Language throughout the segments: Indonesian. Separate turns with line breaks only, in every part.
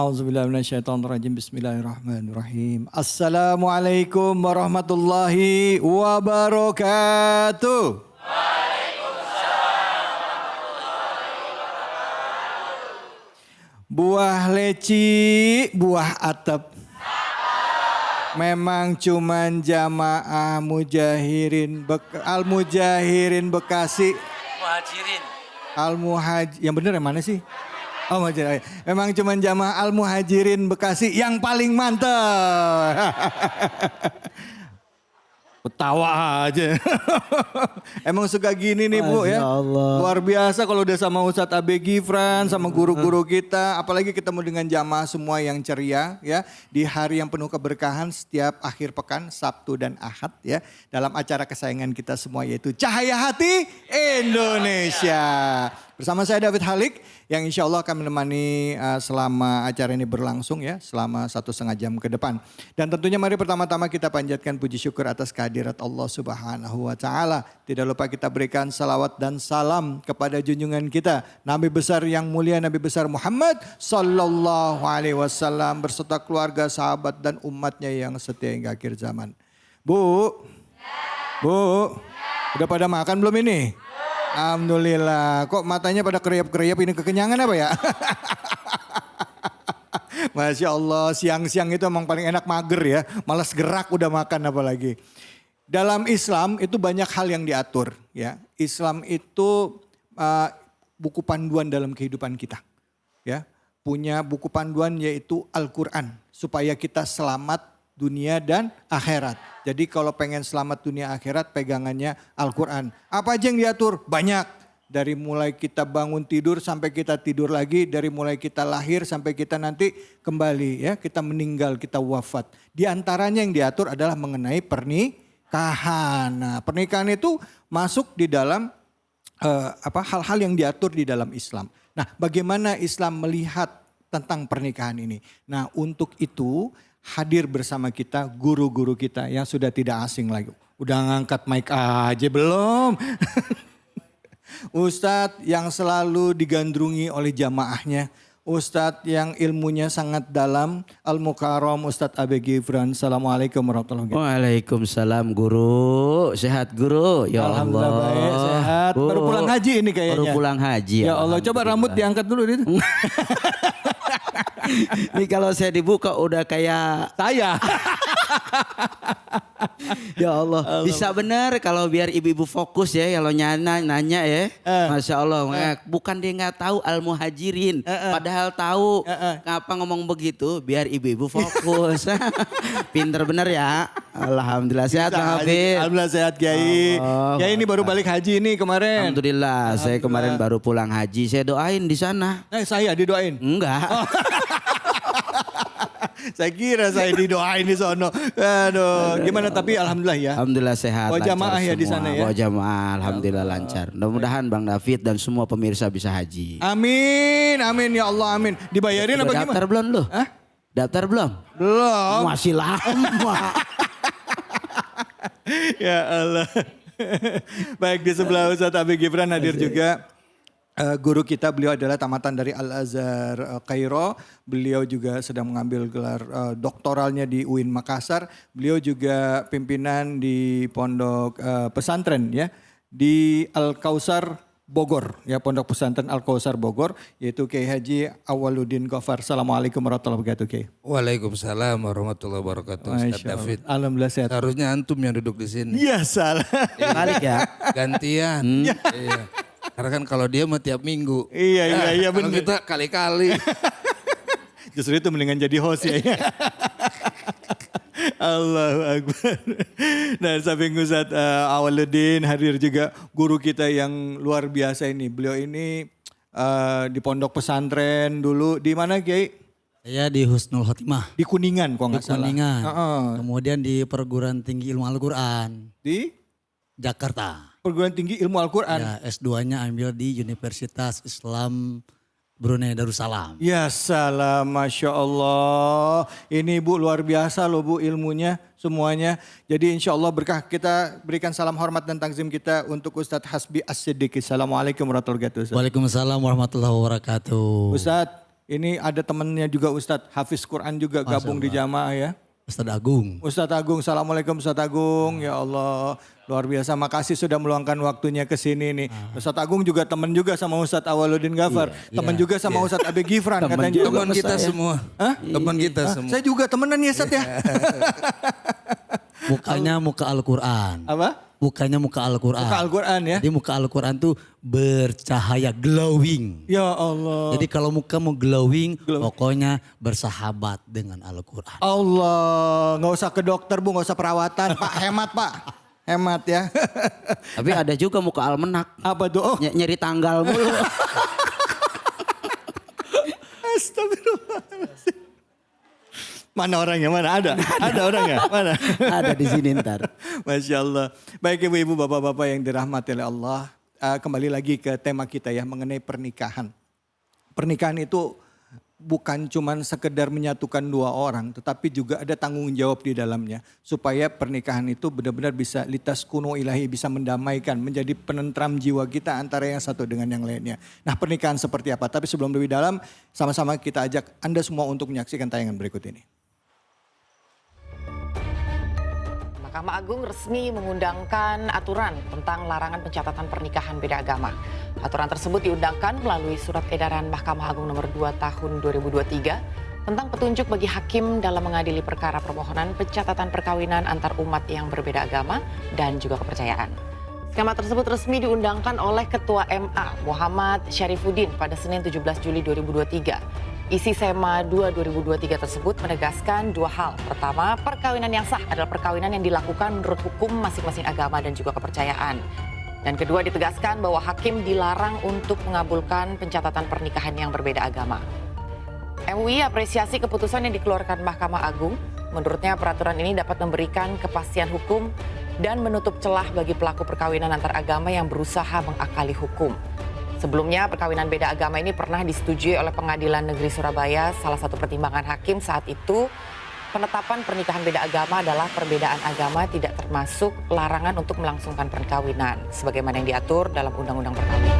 A'udzubillahi minasyaitonirrajim. Bismillahirrahmanirrahim. Assalamualaikum warahmatullahi wabarakatuh. Buah leci, buah atap. Memang cuman jamaah Al-Mujahirin Bekasi.
Muhajirin.
Yang bener yang mana sih? Oh, Muhajirin. Memang cuman jamaah Al-Muhajirin Bekasi yang paling mantap. Ketawa aja. Emang suka gini nih Bu ya.
Allah.
Luar biasa kalau udah sama Ustadz Abe Gifran, sama guru-guru kita. Apalagi ketemu dengan jamaah semua yang ceria ya. Di hari yang penuh keberkahan setiap akhir pekan, Sabtu dan Ahad ya. Dalam acara kesayangan kita semua yaitu Cahaya Hati Indonesia. Bersama saya David Halik yang insya Allah akan menemani selama acara ini berlangsung ya. Selama 1,5 jam ke depan. Dan tentunya mari pertama-tama kita panjatkan puji syukur atas kehadirat Allah Subhanahu wa Ta'ala. Tidak lupa kita berikan salawat dan salam kepada junjungan kita. Nabi besar yang mulia, Nabi besar Muhammad Sallallahu Alaihi Wasallam. Berserta keluarga, sahabat dan umatnya yang setia hingga akhir zaman. Bu, udah pada makan belum ini? Alhamdulillah, kok matanya pada keriyap-keriyap, ini kekenyangan apa ya? Masya Allah, siang-siang itu emang paling enak mager ya. Malas gerak udah makan apalagi. Dalam Islam itu banyak hal yang diatur ya. Islam itu buku panduan dalam kehidupan kita. Ya, punya buku panduan yaitu Al-Quran. Supaya kita selamat dunia dan akhirat. Jadi kalau pengen selamat dunia akhirat pegangannya Al-Quran. Apa aja yang diatur? Banyak. Dari mulai kita bangun tidur sampai kita tidur lagi. Dari mulai kita lahir sampai kita nanti kembali ya. Kita meninggal, kita wafat. Di antaranya yang diatur adalah mengenai pernikahan. Nah, pernikahan itu masuk di dalam hal-hal yang diatur di dalam Islam. Nah, bagaimana Islam melihat tentang pernikahan ini? Nah, untuk itu hadir bersama kita guru-guru kita yang sudah tidak asing lagi. Udah ngangkat mic aja belum? Ustadz yang selalu digandrungi oleh jamaahnya. Ustadz yang ilmunya sangat dalam. Al-Mukarram Ustadz Abe Gifran. Assalamualaikum warahmatullahi wabarakatuh.
Waalaikumsalam guru. Sehat guru? Ya Allah.
Alhamdulillah baik, sehat. Baru pulang haji ini kayaknya.
Baru pulang haji.
Ya Allah, coba rambut diangkat dulu itu.
Ini kalau saya dibuka udah kayak
Saya.
ya Allah. Bisa benar kalau biar ibu-ibu fokus ya kalau nanya ya. Masya Allah. Bukan dia nggak tahu Al-Muhajirin. Padahal tahu. Ngapa ngomong begitu? Biar ibu-ibu fokus. Pinter bener ya. Alhamdulillah sehat Bang Hafid.
Alhamdulillah sehat Kiai. Kiai ini baru balik haji ini kemarin.
Alhamdulillah. Saya kemarin baru pulang haji. Saya doain di sana.
Saya didoain?
Enggak.
Saya kira saya didoain di sono. Aduh, gimana tapi alhamdulillah ya.
Alhamdulillah sehat.
Bawa jamaah ya di sana ya.
Bawa jamaah, alhamdulillah lancar. Mudah-mudahan Bang David dan semua pemirsa bisa haji.
Amin, amin ya Allah, amin. Dibayarin apa gimana?
Daftar belum lu?
Hah?
Daftar belum?
Belum.
Masih lama.
Ya Allah. Baik, di sebelah Ustadz Abe Gifran hadir juga. Guru kita, beliau adalah tamatan dari Al-Azhar Kairo. Beliau juga sedang mengambil gelar doktoralnya di UIN Makassar. Beliau juga pimpinan di pondok pesantren ya di Al-Kausar Bogor ya, pondok pesantren Al-Kausar Bogor yaitu Kiai Haji Awaluddin Ghaffar. Assalamualaikum warahmatullahi wabarakatuh Kiai.
Waalaikumsalam warahmatullahi wabarakatuh. Ustaz David.
Alhamdulillah sehat.
Seharusnya antum yang duduk di sini.
Ya salah.
Balik ya.
Gantian. Iya. Karena kan kalau dia mah tiap minggu.
Iya
Kalau
benar.
kita kali-kali.
Justru itu mendingan jadi host ya. Allahu Akbar. Nah, samping Ustadz Awaluddin hadir juga guru kita yang luar biasa ini. Beliau ini di pondok pesantren dulu. Di mana Kiai?
Saya di Husnul Khotimah.
Di Kuningan kok nggak salah.
Kuningan. Kemudian di Perguruan Tinggi Ilmu Al-Quran.
Di
Jakarta.
Perguruan Tinggi Ilmu Al-Quran.
Ya, S2-nya ambil di Universitas Islam Brunei Darussalam.
Ya salam, Masya Allah. Ini Bu luar biasa loh Bu ilmunya semuanya. Jadi insya Allah berkah, kita berikan salam hormat dan takzim kita untuk Ustadz Hasbi As-Siddiqi. Assalamualaikum warahmatullahi wabarakatuh.
Waalaikumsalam warahmatullahi wabarakatuh.
Ustadz, Ini ada temennya juga Ustadz Hafiz Quran juga gabung di jamaah ya.
Ustadz Agung.
Ustadz Agung, Assalamualaikum Ustadz Agung. Ya Allah, luar biasa. Makasih sudah meluangkan waktunya ke sini nih. Ustadz Agung juga teman juga sama Ustadz Awaludin Ghafar. Teman juga sama Ustadz Abi Gifran katanya.
Teman kita semua.
Hah?
Teman kita semua.
Saya juga temenan ya Ustadz ya.
Mukanya muka Al-Quran.
Apa?
Mukanya muka Al-Quran.
Muka Al-Quran ya.
Jadi muka Al-Quran tuh bercahaya, glowing.
Ya Allah.
Jadi kalau muka mau glowing, pokoknya bersahabat dengan Al-Quran.
Allah, nggak usah ke dokter Bu, nggak usah perawatan. Pak, hemat Pak. Hemat ya.
Tapi ada juga muka almenak.
Apa tuh? Oh,
Nyari tanggal mulu.
astagfirullahaladzim. Mana orangnya? Mana ada? Ada orangnya? Mana?
Ada di sini ntar.
Masya Allah. Baik ibu-ibu, bapak-bapak yang dirahmati oleh Allah. Kembali lagi ke tema kita ya mengenai pernikahan. Pernikahan itu bukan cuma sekedar menyatukan dua orang. Tetapi juga ada tanggung jawab di dalamnya. Supaya pernikahan itu benar-benar bisa litas kuno ilahi. Bisa mendamaikan. Menjadi penentram jiwa kita antara yang satu dengan yang lainnya. Nah pernikahan seperti apa? Tapi sebelum lebih dalam sama-sama kita ajak Anda semua untuk menyaksikan tayangan berikut ini.
Mahkamah Agung resmi mengundangkan aturan tentang larangan pencatatan pernikahan beda agama. Aturan tersebut diundangkan melalui surat edaran Mahkamah Agung nomor 2 tahun 2023 tentang petunjuk bagi hakim dalam mengadili perkara permohonan pencatatan perkawinan antar umat yang berbeda agama dan juga kepercayaan. Skema tersebut resmi diundangkan oleh Ketua MA Muhammad Syarifuddin pada Senin 17 Juli 2023. Isi SEMA 2 2023 tersebut menegaskan dua hal. Pertama, perkawinan yang sah adalah perkawinan yang dilakukan menurut hukum masing-masing agama dan juga kepercayaan. Dan kedua, ditegaskan bahwa hakim dilarang untuk mengabulkan pencatatan pernikahan yang berbeda agama. MUI apresiasi keputusan yang dikeluarkan Mahkamah Agung. Menurutnya peraturan ini dapat memberikan kepastian hukum dan menutup celah bagi pelaku perkawinan antar agama yang berusaha mengakali hukum. Sebelumnya perkawinan beda agama ini pernah disetujui oleh Pengadilan Negeri Surabaya. Salah satu pertimbangan hakim saat itu penetapan pernikahan beda agama adalah perbedaan agama tidak termasuk larangan untuk melangsungkan perkawinan sebagaimana yang diatur dalam Undang-Undang Perkawinan.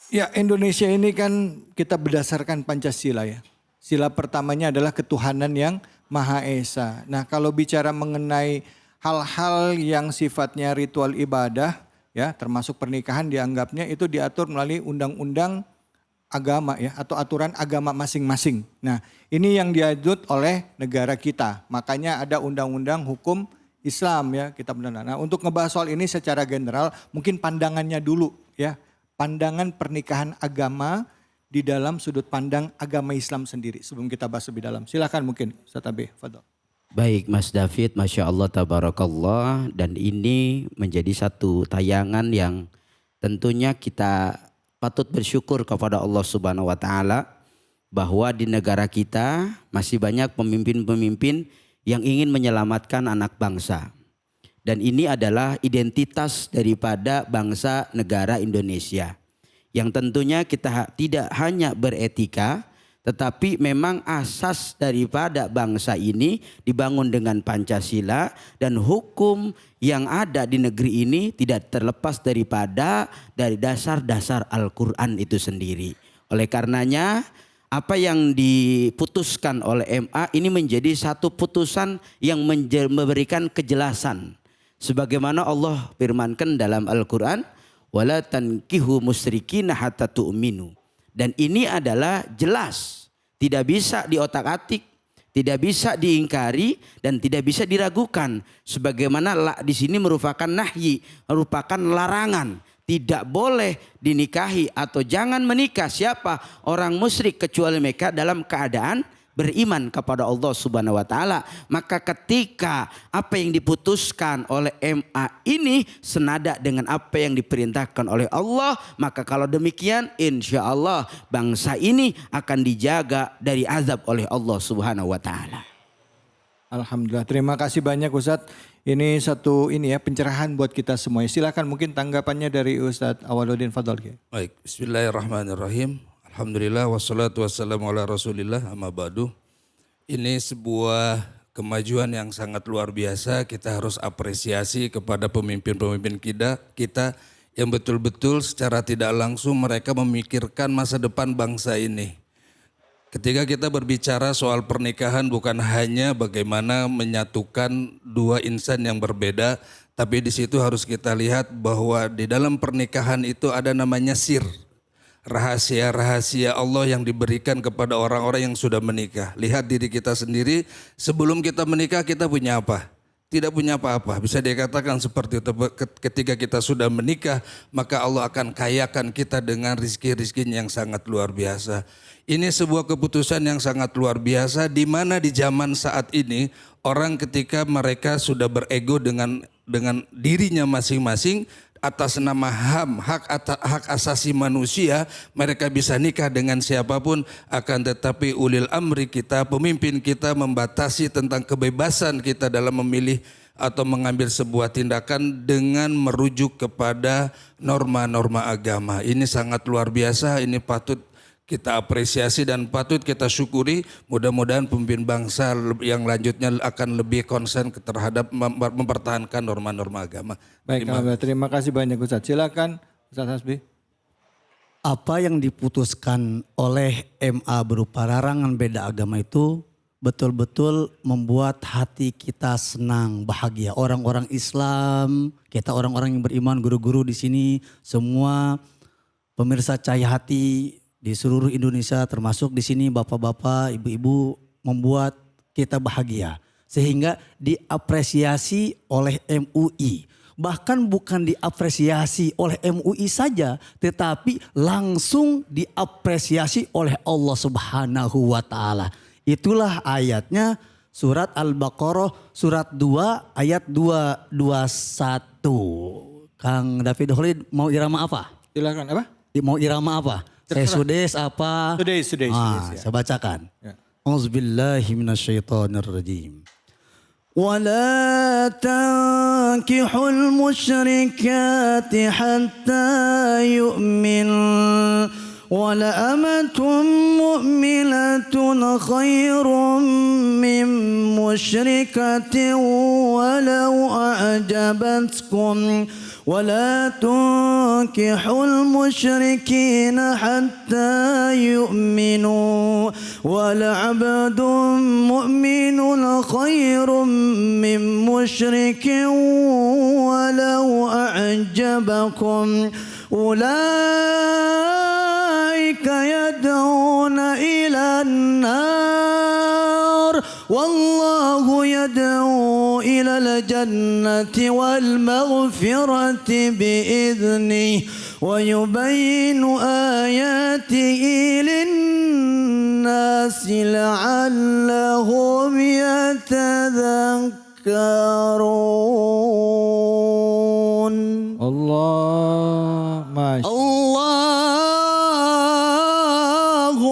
Ya Indonesia ini kan kita berdasarkan Pancasila ya. Sila pertamanya adalah ketuhanan yang Maha Esa. Nah kalau bicara mengenai hal-hal yang sifatnya ritual ibadah ya termasuk pernikahan dianggapnya itu diatur melalui undang-undang agama ya atau aturan agama masing-masing. Nah ini yang diadut oleh negara kita. Makanya ada undang-undang hukum Islam ya kita benar. Nah untuk ngebahas soal ini secara general mungkin pandangannya dulu ya. Pandangan pernikahan agama di dalam sudut pandang agama Islam sendiri. Sebelum kita bahas lebih dalam. Silakan mungkin Ustaz Abe, fadhol.
Baik Mas David, Masya Allah, Tabarakallah. Dan ini menjadi satu tayangan yang tentunya kita patut bersyukur kepada Allah Subhanahu wa Ta'ala. Bahwa di negara kita masih banyak pemimpin-pemimpin yang ingin menyelamatkan anak bangsa. Dan ini adalah identitas daripada bangsa negara Indonesia. Yang tentunya kita tidak hanya beretika, tetapi memang asas daripada bangsa ini dibangun dengan Pancasila. Dan hukum yang ada di negeri ini tidak terlepas dari dasar-dasar Al-Quran itu sendiri. Oleh karenanya apa yang diputuskan oleh MA ini menjadi satu putusan yang memberikan kejelasan. Sebagaimana Allah firmankan dalam Al-Quran, wala tankihu musyrikina hatta tu'minu. Dan ini adalah jelas, tidak bisa diotak-atik, tidak bisa diingkari dan tidak bisa diragukan. Sebagaimana di sini merupakan nahyi, merupakan larangan. Tidak boleh dinikahi atau jangan menikah siapa orang musyrik kecuali mereka dalam keadaan beriman kepada Allah Subhanahu wa Ta'ala. Maka ketika apa yang diputuskan oleh MA ini senada dengan apa yang diperintahkan oleh Allah, maka kalau demikian insya Allah bangsa ini akan dijaga dari azab oleh Allah Subhanahu wa Ta'ala.
Alhamdulillah, terima kasih banyak Ustadz. Ini satu pencerahan buat kita semua. Silakan mungkin tanggapannya dari Ustadz Awaludin, fadhol.
Baik, bismillahirrahmanirrahim. Alhamdulillah wassalatu wassalamu ala rasulillah amma ba'du. Ini sebuah kemajuan yang sangat luar biasa. Kita harus apresiasi kepada pemimpin-pemimpin kita yang betul-betul secara tidak langsung mereka memikirkan masa depan bangsa ini. Ketika kita berbicara soal pernikahan bukan hanya bagaimana menyatukan dua insan yang berbeda, tapi di situ harus kita lihat bahwa di dalam pernikahan itu ada namanya sir. Rahasia-rahasia Allah yang diberikan kepada orang-orang yang sudah menikah. Lihat diri kita sendiri, sebelum kita menikah kita punya apa? Tidak punya apa-apa. Bisa dikatakan seperti itu. Ketika kita sudah menikah, maka Allah akan kayakan kita dengan rizki-rizki yang sangat luar biasa. Ini sebuah keputusan yang sangat luar biasa, di mana di zaman saat ini orang ketika mereka sudah berego dengan dirinya masing-masing, atas nama hak asasi manusia, mereka bisa nikah dengan siapapun, akan tetapi ulil amri kita, pemimpin kita membatasi tentang kebebasan kita dalam memilih atau mengambil sebuah tindakan dengan merujuk kepada norma-norma agama. Ini sangat luar biasa, ini patut kita apresiasi dan patut kita syukuri. Mudah-mudahan pemimpin bangsa yang lanjutnya akan lebih konsen terhadap mempertahankan norma-norma agama.
Baik, terima kasih banyak Ustaz. Silakan Ustaz Hasbi.
Apa yang diputuskan oleh MA berupa larangan beda agama itu betul-betul membuat hati kita senang, bahagia. Orang-orang Islam, kita orang-orang yang beriman, guru-guru di sini, semua pemirsa Cahaya Hati di seluruh Indonesia, termasuk di sini bapak-bapak, ibu-ibu, membuat kita bahagia. Sehingga diapresiasi oleh MUI. Bahkan bukan diapresiasi oleh MUI saja, tetapi langsung diapresiasi oleh Allah Subhanahu wa Ta'ala. Itulah ayatnya surat Al-Baqarah surat 2 ayat 221. Kang David Khalid mau irama apa?
Silakan apa?
Mau irama apa? Sudes apa?
Sudes. Ya.
Saya bacakan.
Ya.
Auzubillahi minasyaitonirrajim. ولا تنكحوا المشركات حتى يؤمنوا ولأمة مؤمنة خير من مشركة ولو أعجبتكم ولا تنكحوا المشركين حتى يؤمنوا ولعبد مؤمن خير من مشرك ولو أعجبكم أولئك يدعون إلى النار والله يدعو إلى الجنة والمغفرة بإذنه ويبين آياته للناس لعلهم يتذكرون.
Allah, Masya
Allahu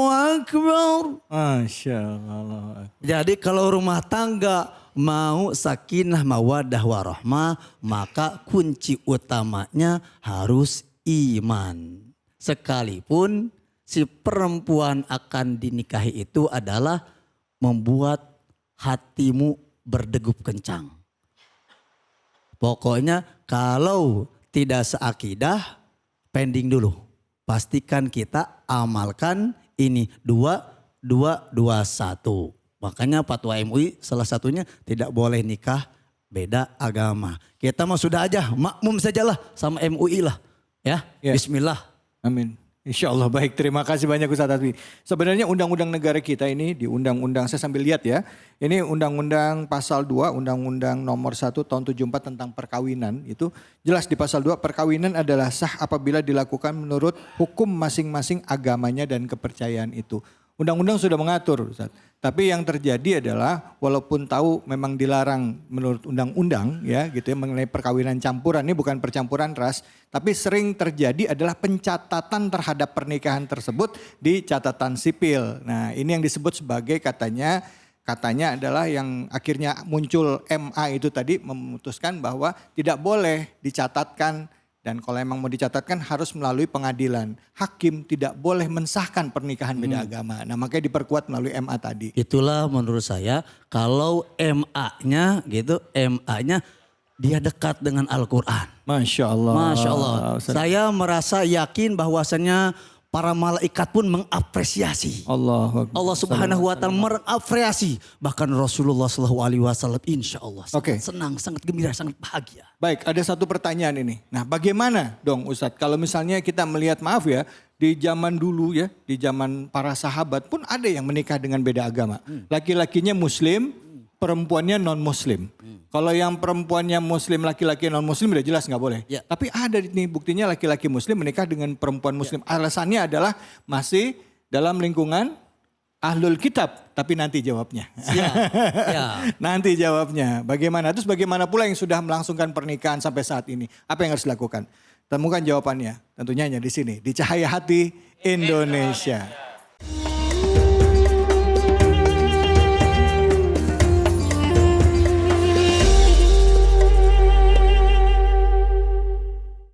Akbar.
Allah.
Jadi kalau rumah tangga mau sakinah mawaddah warahmah, maka kunci utamanya harus iman. Sekalipun si perempuan akan dinikahi itu adalah membuat hatimu berdegup kencang. Pokoknya kalau tidak seakidah, pending dulu. Pastikan kita amalkan ini 2-2-2-1. Makanya fatwa MUI salah satunya tidak boleh nikah beda agama. Kita mah sudah aja makmum sajalah sama MUI lah. Ya, Bismillah.
Amin. Insya Allah baik, terima kasih banyak Ustaz Hasbi. Sebenarnya undang-undang negara kita ini di undang-undang, saya sambil lihat ya. Ini undang-undang pasal 2, undang-undang nomor 1 tahun 74 tentang perkawinan. Itu jelas di pasal 2, perkawinan adalah sah apabila dilakukan menurut hukum masing-masing agamanya dan kepercayaan itu. Undang-undang sudah mengatur, Ustaz. Tapi yang terjadi adalah walaupun tahu memang dilarang menurut undang-undang ya gitu ya mengenai perkawinan campuran, ini bukan percampuran ras, tapi sering terjadi adalah pencatatan terhadap pernikahan tersebut di catatan sipil. Nah, ini yang disebut sebagai katanya adalah yang akhirnya muncul MA itu tadi memutuskan bahwa tidak boleh dicatatkan. Dan kalau emang mau dicatatkan harus melalui pengadilan. Hakim tidak boleh mensahkan pernikahan beda agama. Nah makanya diperkuat melalui MA tadi.
Itulah menurut saya kalau MA-nya gitu, MA-nya dia dekat dengan Al-Quran.
Masya Allah.
Masya Allah. Saya merasa yakin bahwasannya para malaikat pun mengapresiasi.
Allah
Subhanahu wa taala mengapresiasi, bahkan Rasulullah sallallahu alaihi wasallam insya Allah
Oke.
sangat senang, sangat gembira, sangat bahagia.
Baik, ada satu pertanyaan ini. Nah, bagaimana dong Ustadz kalau misalnya kita melihat, maaf ya, di zaman dulu ya, di zaman para sahabat pun ada yang menikah dengan beda agama. Laki-lakinya muslim, perempuannya non-muslim. Kalau yang perempuannya muslim, laki-laki non-muslim udah jelas nggak boleh.
Ya.
Tapi ada nih buktinya laki-laki muslim menikah dengan perempuan muslim. Alasannya adalah masih dalam lingkungan ahlul kitab. Tapi nanti jawabnya.
Ya.
Nanti jawabnya. Bagaimana? Terus bagaimana pula yang sudah melangsungkan pernikahan sampai saat ini? Apa yang harus dilakukan? Temukan jawabannya. Tentunya hanya di sini. Di Cahaya Hati Indonesia.